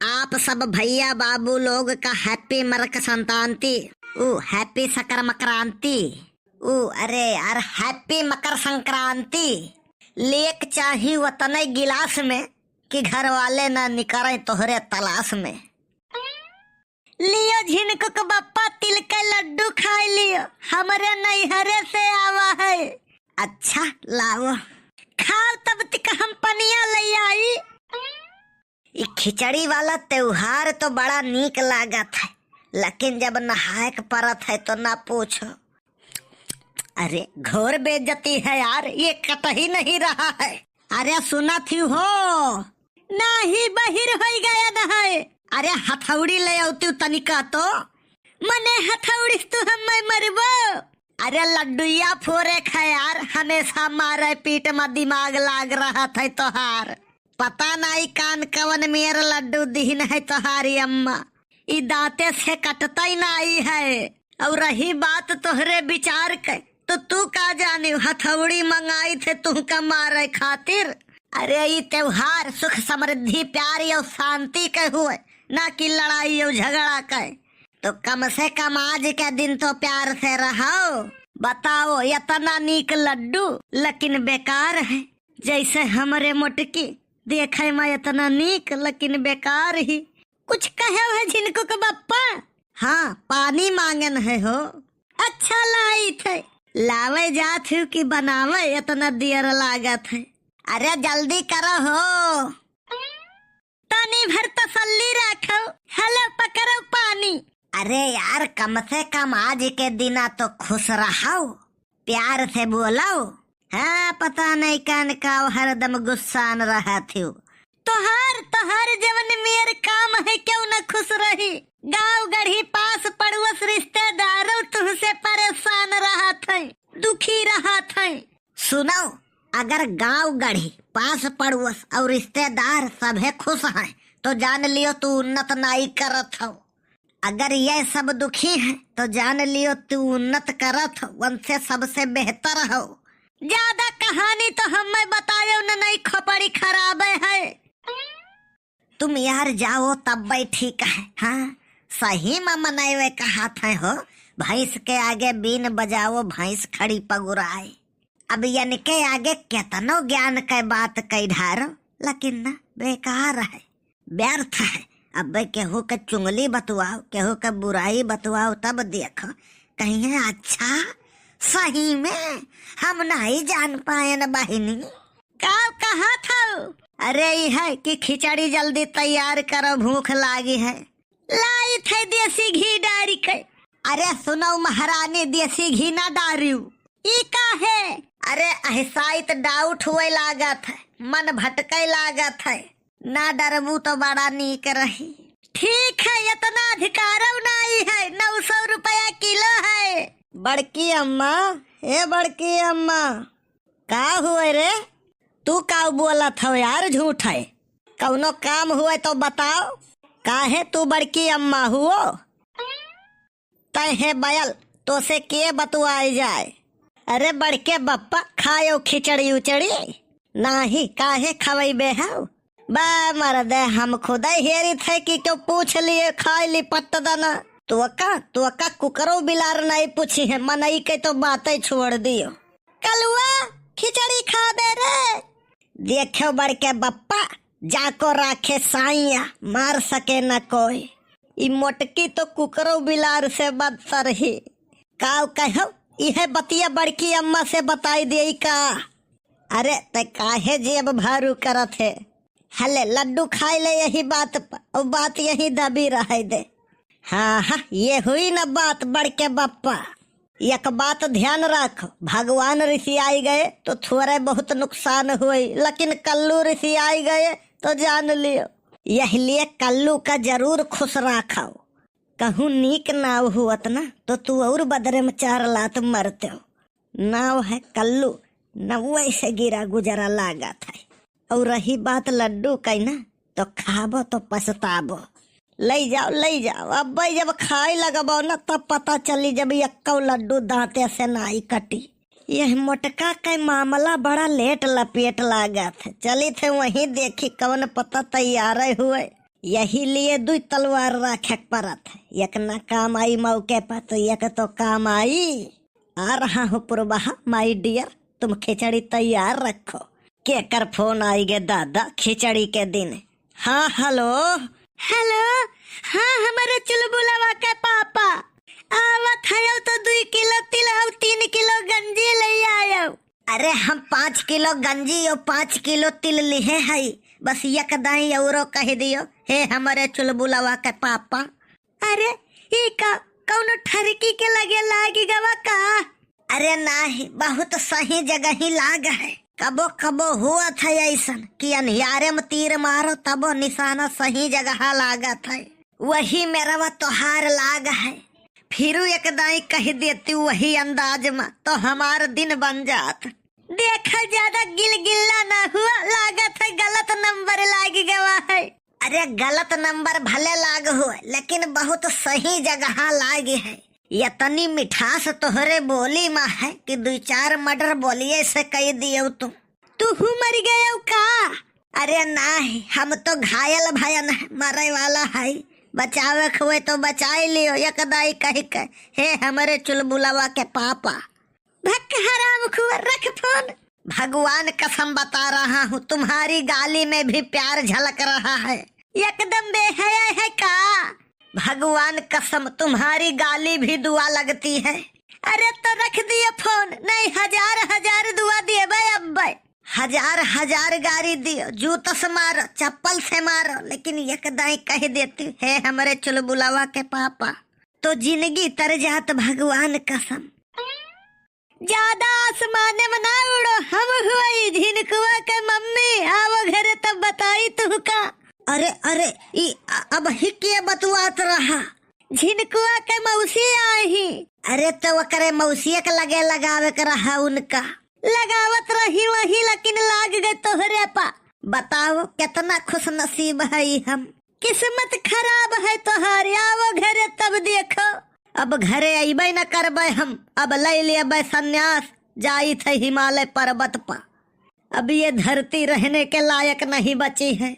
आप सब भैया बाबू लोग का हैप्पी मकर संक्रांति। हैप्पी सकर मकरांति। अरे यार हैप्पी मकर संक्रांति। लेक चाही वतन गिलास में कि घर वाले ना निकरे तोहरे तलाश में। लियो झिनक बप्पा तिल के लड्डू खाए लियो, हमरे नैहरे से आवा है। अच्छा लाओ खाओ तब तक हम पनिया ले आई। ये खिचड़ी वाला त्योहार तो बड़ा नीक लागत है, लेकिन जब नहाए के परत है तो ना पूछो। अरे घोर बेइज्जती है यार, ये कट ही नहीं रहा है। अरे सुना थी हो ना ही बहिर हो गया न है। अरे हथौड़ी ले आती तनिका तो मने हथौड़ी तो हम मरबो। अरे लड्डुया फोरे है यार, हमेशा मारे पीठ में दिमाग लाग रहा था तोहार। पता नहीं कान कवन मेर लड्डू दीन है तोहारी अम्मा, ई दांते से कटता ही नहीं है। और रही बात तोहरे विचार के तो तू का जाने हथौड़ी मंगाई थे तू का मारे खातिर। अरे ये त्योहार सुख समृद्धि प्यार और शांति के हुए, ना कि लड़ाई और झगड़ा के। तो कम से कम आज के दिन तो प्यार से रहो। बताओ इतना नीक लड्डू लेकिन बेकार है, जैसे हमारे मोटकी देखे में इतना नीक लेकिन बेकार ही। कुछ कहे है झिनको के बप्पा? हाँ पानी मांगन है हो। अच्छा लाई थे, लावे जात हूँ कि बनावे इतना देर लागत है। अरे जल्दी करो हो, तनी भर तसल्ली रखो। हेलो पकड़ो पानी। अरे यार कम से कम आज के दिना तो खुश रहो, प्यार से बोलो। हाँ पता नहीं कान का हरदम गुस्सान रहा थी। तोहार जवन मेर काम है क्यों न खुश रही। गाँव गढ़ी पास पड़ोस रिश्तेदारों तुमसे परेशान रहा थे, दुखी रहा थे। सुनो, अगर गाँव गढ़ी पास पड़ोस और रिश्तेदार सभी खुश हैं तो जान लियो तू उन्नत नहीं करत हो। अगर ये सब दुखी हैं तो जान लियो तू उन्नत करत हो, उनसे सबसे बेहतर हो। ज्यादा कहानी तो हमें बतायो न, नहीं खोपड़ी खराब है। तुम यार जाओ तब भी ठीक है। हाँ सही में मनावे कहा था हो, भैंस के आगे बीन बजाओ भैंस खड़ी पगुराए। अब यानी के आगे कितनो ज्ञान के बात कह ढारो, लेकिन ना बेकार है, व्यर्थ है। अब केहू के चुंगली बतवाओ, केहू के बुराई बतवाओ, तब देखो कहीं अच्छा सही में हम नहीं जान पाए न बहिनी। कहा था? अरे है कि खिचड़ी जल्दी तैयार करो, भूख लागी है। लाई थे देसी घी डारी के। अरे सुनो महारानी, देसी घी ना डारियो। ई का है? अरे अहसाइत डाउट हुए लागत है, मन भटके लागत है। ना डरबू तो बड़ा नीक रही। ठीक है इतना अधिकार नहीं है, 900 रुपया किलो है। बड़की अम्मा, ए बड़की अम्मा का हुए रे? तू का बोला था यार, झूठ है। कौनो काम हुए तो बताओ। काहे तू बड़की अम्मा हुओ? तय बयल तो से के बतुआई जाए। अरे बड़के बप्पा खायो खिचड़ी उचड़ी नाही, काहे खवैबे है? बा मर्दे हम खुद हेरी थे कि क्यों पूछ लिए खाई ली पट्ट दाना। तो का कुकरो बिलार नहीं पूछी है, मनई के तो बातें छोड़ दियो। कलुआ खिचड़ी खा दे रे। देखो बड़के बप्पा जाको राखे साइया, मार सके न कोई। ई मोटकी तो कुकरो बिलार से बदतर ही। काव कहो यह बतिया बड़की अम्मा से बताई दे का? अरे ते काहे जेब भारू करत है। हले लड्डू खाए ले यही बात पर, और बात यही दबी रहे दे। हाँ हाँ ये हुई न बात बड़के बप्पा। एक बात ध्यान रखो, भगवान ऋषि आई गए तो थोड़े बहुत नुकसान हुए, लेकिन कल्लू ऋषि आई गए तो जान लियो। यही लिए कल्लू का जरूर खुश रखो। कहूँ नीक नाव हुआ ना तो तू और बदरे में 4 लात मरते हो। नाव है कल्लू, नवै से गिरा गुजरा लागत है। और रही बात लड्डू कही ना तो खाबो तो पछताबो। ले जाओ। अब भाई जब खाए लगबो ना तब पता चली जब यक्को लड्डू दांते से नहीं कटी। यह मोटका का मामला बड़ा लेट लपेट लागत है। चली थे वहीं देखी कौन पता तैयार हुए। यही लिए दू तलवार रखे परत है, एक न काम आई मौके पर तो एक तो काम आई। आ रहा हूँ पुरबहा माई डियर, तुम खिचड़ी तैयार रखो। केकर फोन आई गे दादा खिचड़ी के दिन। हाँ हेलो हेलो, हाँ हमारे चुलबुलावा के पापा आवत है तो 2 किलो तिल और 3 किलो गंजी ले आयो। अरे हम 5 किलो गंजी और 5 किलो तिल लिए है, बस एक दाई औरो कह दियो हे हमारे चुलबुलावा के पापा। अरे ये का कौनो ठरकी के लगे लागी गवा का? अरे नाही, बहुत सही जगह ही लाग है। कबो कबो हुआ था ऐसन कि अनयारे में तीर मारो तबो निशाना सही जगह लागत है। वही मेरा तोहार लाग है। फिर एक दाई कह देती वही अंदाज में तो हमार दिन बन जात। देखा ज्यादा गिल्ला ना हुआ, लागत है गलत नंबर लाग गया है। अरे गलत नंबर भले लाग हुआ लेकिन बहुत सही जगह लागे है। इतनी मिठास तोहरे बोली में है कि 2-4 मर्डर बोलिए से कह दियो तुम। तू मर गया का? अरे नहीं, हम तो घायल भयन है, मरे वाला है। बचावे हुए तो बचाई लियो एक दाई कह के हे हमारे चुलबुलावा के पापा। भक हराम खुआ, रख फोन। भगवान कसम बता रहा हूँ तुम्हारी गाली में भी प्यार झलक रहा है। एकदम बेहया है का? भगवान कसम तुम्हारी गाली भी दुआ लगती है। अरे तो रख दिए फोन, नहीं 1000 दुआ दिए भाई। अब भाई 1000 गाड़ी दियो, जूता से मारो चप्पल से मारो, लेकिन एक दाई कह देती है हमारे चुलबुलावा के पापा तो जिंदगी तर जात। भगवान कसम ज्यादा आसमाने में ना उड़ो, हम हुई झिनकुआ के मम्मी आओ घरे तब बताई तू का। अरे अरे अब ही के बतुआत रहा? झिनकुआ के मौसी आई। अरे तो वो करे मौसी के लगे लगावे के रहा, उनका लगावत रही वही लेकिन लाग गए तोहरे पा। बताओ कितना खुश नसीब है हम, किस्मत खराब है तोहारी। आओ घरे तब देखो। अब घरे अबे न करबे हम, अब ले लेबे सन्यास, जाई थे हिमालय पर्वत पर। अब ये धरती रहने के लायक नहीं बची है।